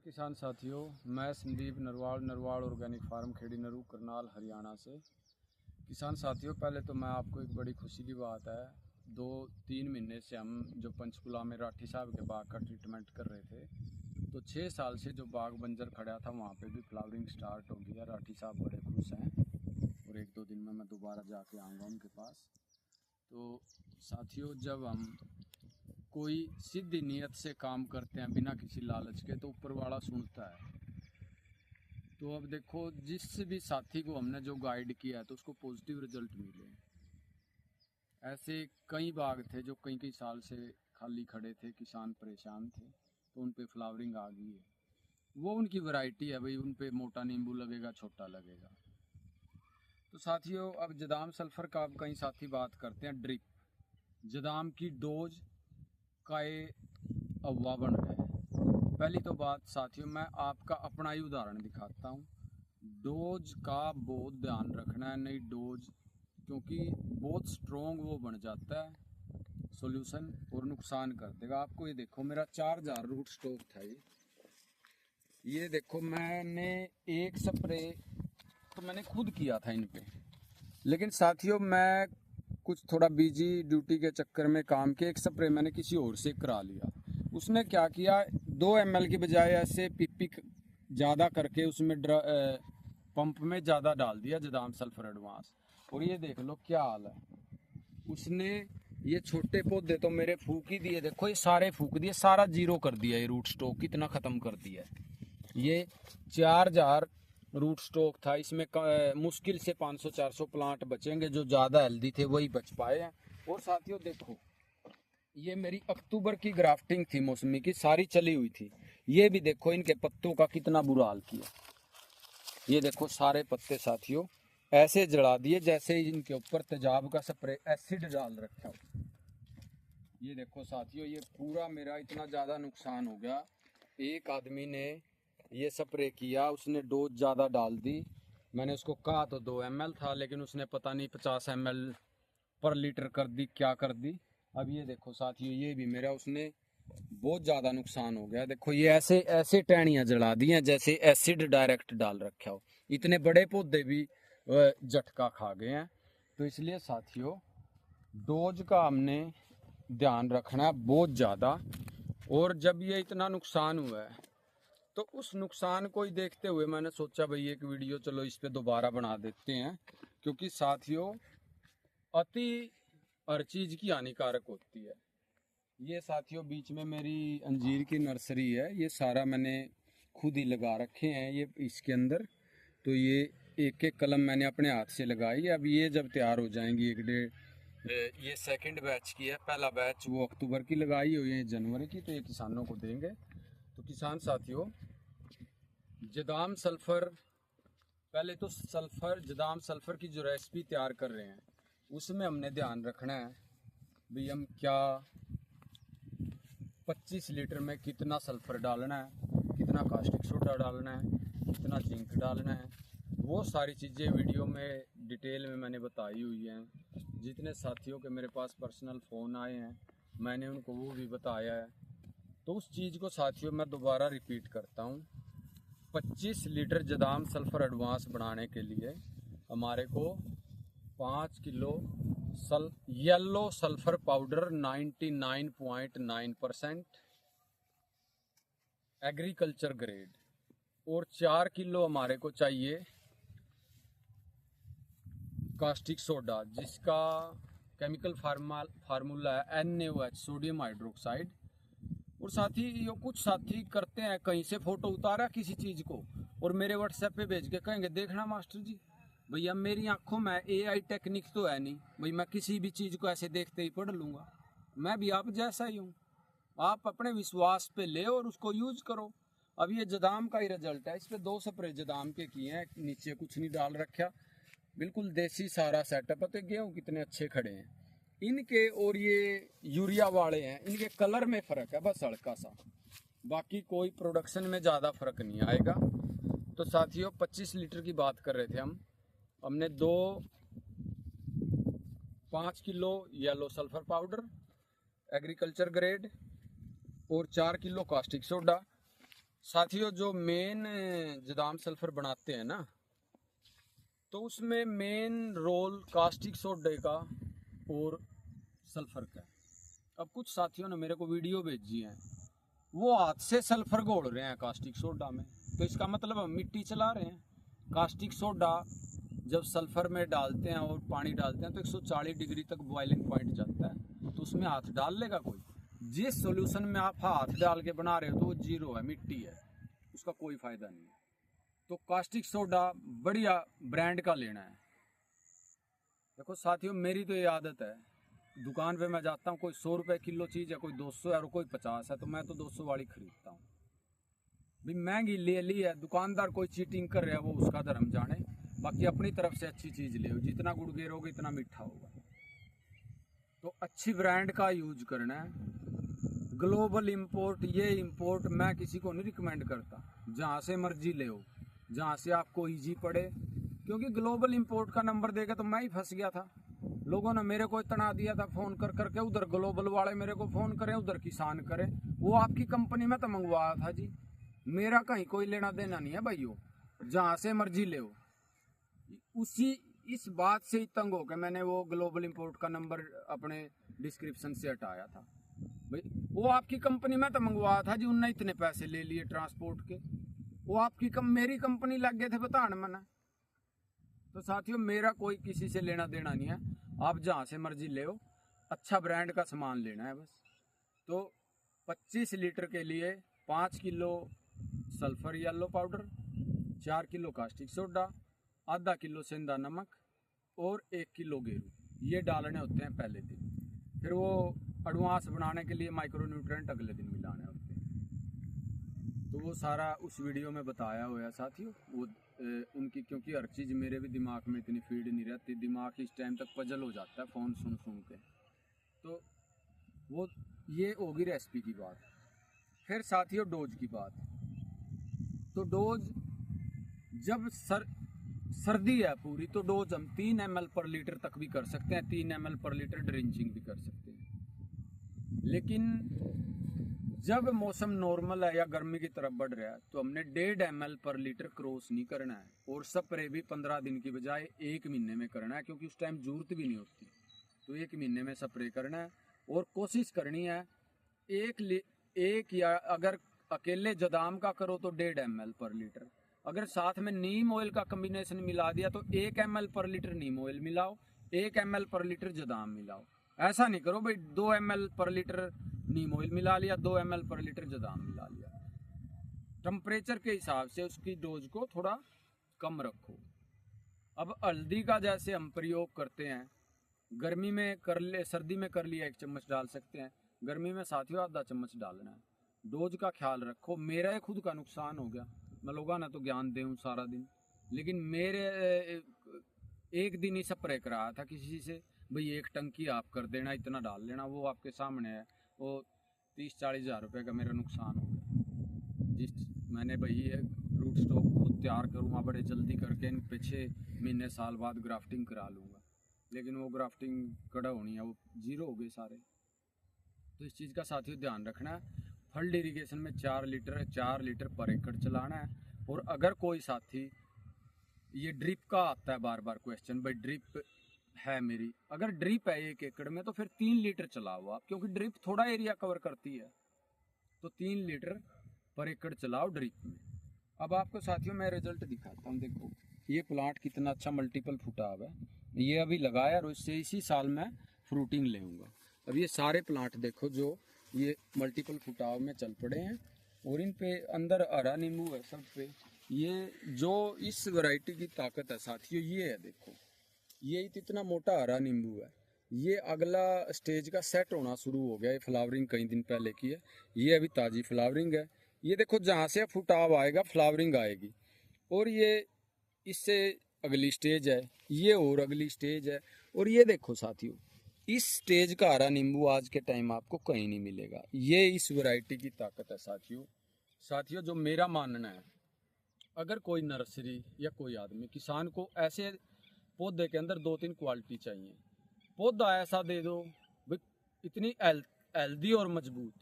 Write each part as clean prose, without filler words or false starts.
किसान साथियों, मैं संदीप नरवाल ऑर्गेनिक फार्म खेड़ी नरू करनाल हरियाणा से। किसान साथियों, पहले तो मैं आपको एक बड़ी खुशी की बात है, 2-3 महीने से हम जो पंचकुला में राठी साहब के बाग का ट्रीटमेंट कर रहे थे, तो 6 साल से जो बाग बंजर खड़ा था वहाँ पे भी फ्लावरिंग स्टार्ट हो गया। राठी साहब बड़े खुश हैं और 1-2 दिन में मैं दोबारा जाके आऊँगा उनके पास। तो साथियों, जब हम कोई सीधी नीयत से काम करते हैं बिना किसी लालच के, तो ऊपर वाला सुनता है। तो अब देखो, जिस भी साथी को हमने जो गाइड किया है तो उसको पॉजिटिव रिजल्ट मिले। ऐसे कई बाग थे जो कई कई साल से खाली खड़े थे, किसान परेशान थे, तो उन पे फ्लावरिंग आ गई है। वो उनकी वैरायटी है भाई, उन पे मोटा नींबू लगेगा, छोटा लगेगा। तो साथियों, अब जदाम सल्फर का अब कई साथी बात करते हैं ड्रिप, जदाम की डोज का ये अव्वा बन रहा है। पहली तो बात साथियों, मैं आपका अपना ही उदाहरण दिखाता हूँ। डोज का बहुत ध्यान रखना है, नहीं डोज, क्योंकि बहुत स्ट्रोंग वो बन जाता है सॉल्यूशन और नुकसान कर देगा आपको। ये देखो, मेरा 4000 रूट स्टॉक था। ये देखो, मैंने एक स्प्रे तो मैंने खुद किया था इन पे, लेकिन साथियों मैं कुछ थोड़ा बिजी ड्यूटी के चक्कर में काम के एक स्प्रे मैंने किसी और से करा लिया। उसने क्या किया, 2 ml की बजाय ऐसे पिपी ज़्यादा करके उसमें पंप में ज़्यादा डाल दिया जदाम सल्फर एडवांस, और ये देख लो क्या हाल है। उसने ये छोटे पौधे तो मेरे फूक ही दिए, देखो ये सारे फूक दिए, सारा जीरो कर दिया, ये रूट स्टॉक कितना ख़त्म कर दिया है। ये 4000 रूट स्टॉक था, इसमें मुश्किल से 500-400 प्लांट बचेंगे, जो ज़्यादा हेल्दी थे वही बच पाए हैं। और साथियों देखो, ये मेरी अक्टूबर की ग्राफ्टिंग थी, मौसमी की सारी चली हुई थी। ये भी देखो इनके पत्तों का कितना बुरा हाल किया। ये देखो सारे पत्ते साथियों ऐसे जला दिए जैसे इनके ऊपर तेजाब का स्प्रे एसिड डाल रखा हो। ये देखो साथियों, ये पूरा मेरा इतना ज़्यादा नुकसान हो गया। एक आदमी ने ये स्प्रे किया, उसने डोज ज़्यादा डाल दी। मैंने उसको कहा तो 2 ml था, लेकिन उसने पता नहीं 50 ml पर लीटर कर दी, क्या कर दी। अब ये देखो साथियों, ये भी मेरा उसने बहुत ज़्यादा नुकसान हो गया। देखो ये ऐसे ऐसे टहनियाँ जला दी हैं जैसे एसिड डायरेक्ट डाल रखा हो। इतने बड़े पौधे भी झटका खा गए हैं। तो इसलिए साथियों, डोज का हमने ध्यान रखना है बहुत ज़्यादा। और जब ये इतना नुकसान हुआ है तो उस नुकसान को ही देखते हुए मैंने सोचा भाई एक वीडियो चलो इस पे दोबारा बना देते हैं, क्योंकि साथियों अति हर चीज़ की हानिकारक होती है। ये साथियों बीच में मेरी अंजीर की नर्सरी है, ये सारा मैंने खुद ही लगा रखे हैं ये इसके अंदर। तो ये एक एक कलम मैंने अपने हाथ से लगाई। अब ये जब तैयार हो जाएंगी 1-1.5, ये सेकंड बैच की है, पहला बैच वो अक्टूबर की लगाई हुई है, जनवरी की, तो ये किसानों को देंगे। तो किसान साथियों, जदाम सल्फर, पहले तो सल्फर जदाम सल्फर की जो रेसिपी तैयार कर रहे हैं उसमें हमने ध्यान रखना है भाई हम क्या 25 लीटर में कितना सल्फर डालना है, कितना कास्टिक सोडा डालना है, कितना जिंक डालना है, वो सारी चीज़ें वीडियो में डिटेल में मैंने बताई हुई हैं। जितने साथियों के मेरे पास पर्सनल फ़ोन आए हैं मैंने उनको वो भी बताया है। तो उस चीज़ को साथियों मैं दोबारा रिपीट करता हूँ। 25 लीटर जदाम सल्फर एडवांस बनाने के लिए हमारे को 5 kilo yellow sulphur powder 99.9% agriculture grade, और 4 किलो हमारे को चाहिए कास्टिक सोडा, जिसका केमिकल फार्मूला है NaOH, सोडियम हाइड्रोक्साइड। और साथी ये कुछ साथी करते हैं, कहीं से फोटो उतारा किसी चीज़ को और मेरे व्हाट्सएप पे भेज के कहेंगे देखना मास्टर जी, भैया मेरी आंखों में AI टेक्निक तो है नहीं भाई, मैं किसी भी चीज़ को ऐसे देखते ही पढ़ लूँगा। मैं भी आप जैसा ही हूँ, आप अपने विश्वास पे ले और उसको यूज करो। अब ये जदाम का ही रिजल्ट है, इस पे 2 स्प्रे जदाम के किए हैं, नीचे कुछ नहीं डाल रखा, बिल्कुल देसी सारा सेटअप है। तो गेहूँ कितने अच्छे खड़े हैं इनके, और ये यूरिया वाले हैं, इनके कलर में फ़र्क है बस हल्का सा, बाकी कोई प्रोडक्शन में ज़्यादा फ़र्क नहीं आएगा। तो साथियों 25 लीटर की बात कर रहे थे हमने 5 kilo yellow sulphur powder agriculture grade और 4 किलो कास्टिक सोडा साथियों, जो मेन जदाम सल्फर बनाते हैं ना, तो उसमें मेन रोल कास्टिक सोडे का और सल्फर का है। अब कुछ साथियों ने मेरे को वीडियो भेजी है, वो हाथ से सल्फर घोल रहे हैं कास्टिक सोडा में, तो इसका मतलब हम मिट्टी चला रहे हैं। कास्टिक सोडा जब सल्फर में डालते हैं और पानी डालते हैं तो 140 डिग्री तक बॉइलिंग पॉइंट जाता है, तो उसमें हाथ डाल लेगा कोई? जिस सॉल्यूशन में आप हाथ डाल के बना रहे हो तो वो जीरो है, मिट्टी है, उसका कोई फायदा नहीं है। तो कास्टिक सोडा बढ़िया ब्रांड का लेना है। देखो साथियों, मेरी तो ये आदत है, दुकान पे मैं जाता हूँ, कोई 100 रुपये किलो चीज़ है, कोई 200 है और कोई 50 है, तो मैं तो 200 वाली खरीदता हूँ। भाई महंगी ले ली है, दुकानदार कोई चीटिंग कर रहा है वो उसका धर्म जाने, बाकी अपनी तरफ से अच्छी चीज़ ले, जितना गुड़ गेरोगे इतना मीठा होगा। तो अच्छी ब्रांड का यूज करना है। ग्लोबल इंपोर्ट, ये इंपोर्ट मैं किसी को नहीं रिकमेंड करता, जहाँ से मर्जी ले हो, जहाँ से आपको ईजी पड़े, क्योंकि ग्लोबल इंपोर्ट का नंबर देगा तो मैं ही फंस गया था। लोगों ने मेरे को इतना दिया था फ़ोन कर करके, उधर ग्लोबल वाले मेरे को फ़ोन करें, उधर किसान करें। वो आपकी कंपनी में तो मंगवाया था जी, मेरा कहीं कोई लेना देना नहीं है भाइयों, जहाँ से मर्जी ले हो। उसी इस बात से ही तंग होकर मैंने वो ग्लोबल इंपोर्ट का नंबर अपने डिस्क्रिप्शन से हटाया था। भाई वो आपकी कंपनी में तो मंगवाया था जी, उनने इतने पैसे ले लिए ट्रांसपोर्ट के, वो आपकी मेरी कंपनी लग गए थे बताने मना। तो साथियों, मेरा कोई किसी से लेना देना नहीं है, आप जहाँ से मर्जी ले हो, अच्छा ब्रांड का सामान लेना है बस। तो 25 लीटर के लिए 5 kilo sulphur yellow powder, 4 kilo caustic soda, आधा किलो सेंधा नमक और 1 किलो गेरू, ये डालने होते हैं पहले दिन। फिर वो एडवांस बनाने के लिए माइक्रो न्यूट्रिएंट अगले दिन मिलाने होते हैं। तो वो सारा उस वीडियो में बताया हुआ है साथियों। वो उनकी, क्योंकि हर चीज़ मेरे भी दिमाग में इतनी फीड नहीं रहती, दिमाग इस टाइम तक पजल हो जाता है फ़ोन सुन सुन के। तो वो ये होगी रेसिपी की बात। फिर साथियों डोज की बात। तो डोज जब सर्दी है पूरी, तो डोज हम 3 ml पर लीटर तक भी कर सकते हैं, 3 ml पर लीटर ड्रिंचिंग भी कर सकते हैं। लेकिन जब मौसम नॉर्मल है या गर्मी की तरफ बढ़ रहा है, तो हमने 1.5 ml पर लीटर क्रॉस नहीं करना है, और स्प्रे भी 15 दिन की बजाय 1 महीने में करना है, क्योंकि उस टाइम जरूरत भी नहीं होती। तो 1 महीने में स्प्रे करना है, और कोशिश करनी है एक या अगर अकेले जदाम का करो तो 1.5 ml पर लीटर, अगर साथ में नीम ऑयल का कम्बिनेशन मिला दिया तो 1 ml पर लीटर नीम ऑयल मिलाओ, 1 ml पर लीटर जदाम मिलाओ। ऐसा नहीं करो भाई 2 ml पर लीटर नीम ऑयल मिला लिया, 2 ml पर लीटर जदाम मिला लिया। टेम्परेचर के हिसाब से उसकी डोज को थोड़ा कम रखो। अब हल्दी का जैसे हम प्रयोग करते हैं, गर्मी में कर ले, सर्दी में कर लिया 1 चम्मच डाल सकते हैं, गर्मी में साथियों आधा चम्मच डालना है। डोज का ख्याल रखो। मेरा खुद का नुकसान हो गया, मैं लोगों ने तो ज्ञान दूँ सारा दिन, लेकिन मेरे एक दिन ही स्प्रे कराया था किसी से, भाई 1 टंकी आप कर देना, इतना डाल लेना, वो आपके सामने है, वो 30-40 हज़ार रुपये का मेरा नुकसान हो गया। जिस मैंने भाई ये रूट स्टॉक खुद तैयार करूँगा बड़े जल्दी करके, इन पे 6 महीने साल बाद ग्राफ्टिंग करा लूँगा, लेकिन वो ग्राफ्टिंग कड़ा होनी है, वो जीरो हो गए सारे। तो इस चीज़ का साथियों ध्यान रखना है। फील्ड इरीगेशन में 4 लीटर पर एकड़ चलाना है। और अगर कोई साथी, ये ड्रिप का आता है बार बार क्वेश्चन, भाई ड्रिप है मेरी, अगर ड्रिप है 1 एकड़ में तो फिर 3 लीटर चलाओ आप, क्योंकि ड्रिप थोड़ा एरिया कवर करती है, तो 3 लीटर पर एकड़ चलाओ ड्रिप में। अब आपको साथियों मैं रिजल्ट दिखाता हूँ। देखो ये प्लांट कितना अच्छा मल्टीपल फुटा हुआ है, ये अभी लगाया और इससे इसी साल मैं फ्रूटिंग लेऊंगा। अब ये सारे प्लांट देखो जो ये मल्टीपल फुटाव में चल पड़े हैं, और इन पे अंदर हरा नींबू है सब पे। ये जो इस वैरायटी की ताकत है साथियों, ये है देखो, ये इतना मोटा हरा नींबू है। ये अगला स्टेज का सेट होना शुरू हो गया, ये फ्लावरिंग कई दिन पहले की है, ये अभी ताज़ी फ्लावरिंग है। ये देखो जहाँ से फुटाव आएगा फ्लावरिंग आएगी, और ये इससे अगली स्टेज है, ये और अगली स्टेज है। और ये देखो साथियों, इस स्टेज का हरा नींबू आज के टाइम आपको कहीं नहीं मिलेगा, ये इस वैरायटी की ताकत है साथियों। जो मेरा मानना है, अगर कोई नर्सरी या कोई आदमी, किसान को ऐसे पौधे के अंदर 2-3 क्वालिटी चाहिए। पौधा ऐसा दे दो भाई इतनी हेल्दी और मजबूत,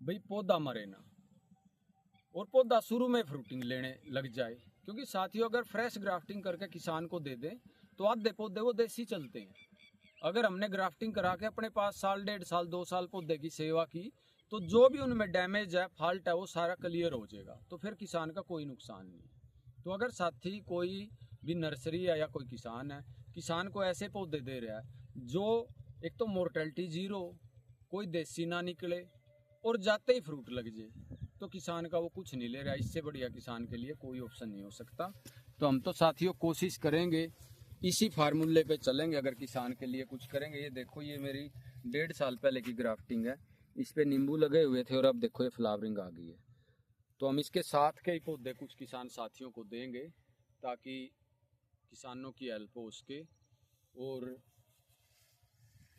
भाई पौधा मरे ना, और पौधा शुरू में फ्रूटिंग लेने लग जाए। क्योंकि साथियों अगर फ्रेश ग्राफ्टिंग करके किसान को दे दें तो आधे पौधे वो देसी चलते हैं। अगर हमने ग्राफ्टिंग करा के अपने पास साल 1.5 साल 2 साल पौधे की सेवा की तो जो भी उनमें डैमेज है फॉल्ट है वो सारा क्लियर हो जाएगा, तो फिर किसान का कोई नुकसान नहीं। तो अगर साथी कोई भी नर्सरी है या कोई किसान है, किसान को ऐसे पौधे दे रहा है जो एक तो मोर्टेलिटी जीरो, कोई देसी ना निकले और जाते ही फ्रूट लग जाए, तो किसान का वो कुछ नहीं ले रहा। इससे बढ़िया किसान के लिए कोई ऑप्शन नहीं हो सकता। तो हम तो साथियों कोशिश करेंगे, इसी फार्मूले पे चलेंगे अगर किसान के लिए कुछ करेंगे। ये देखो ये मेरी 1.5 साल पहले की ग्राफ्टिंग है, इस पे नींबू लगे हुए थे और अब देखो ये फ्लावरिंग आ गई है। तो हम इसके साथ के ही पौधे कुछ किसान साथियों को देंगे ताकि किसानों की हेल्प हो उसके, और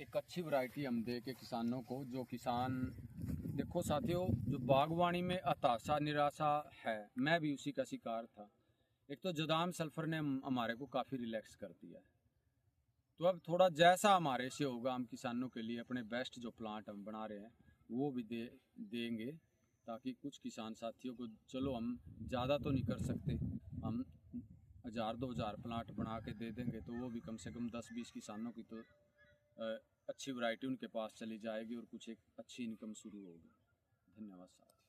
एक अच्छी वैरायटी हम दे के किसानों को। जो किसान देखो साथियों, जो बागवानी में हताशा निराशा है, मैं भी उसी का शिकार था। एक तो जदाम सल्फर ने हमारे को काफ़ी रिलैक्स कर दिया है। तो अब थोड़ा जैसा हमारे से होगा हम किसानों के लिए अपने बेस्ट जो प्लांट हम बना रहे हैं वो भी देंगे, ताकि कुछ किसान साथियों को, चलो हम ज़्यादा तो नहीं कर सकते, हम 1000-2000 प्लांट बना के दे देंगे तो वो भी कम से कम 10-20 किसानों की तो अच्छी वैरायटी उनके पास चली जाएगी और कुछ एक अच्छी इनकम शुरू होगी। धन्यवाद साहब।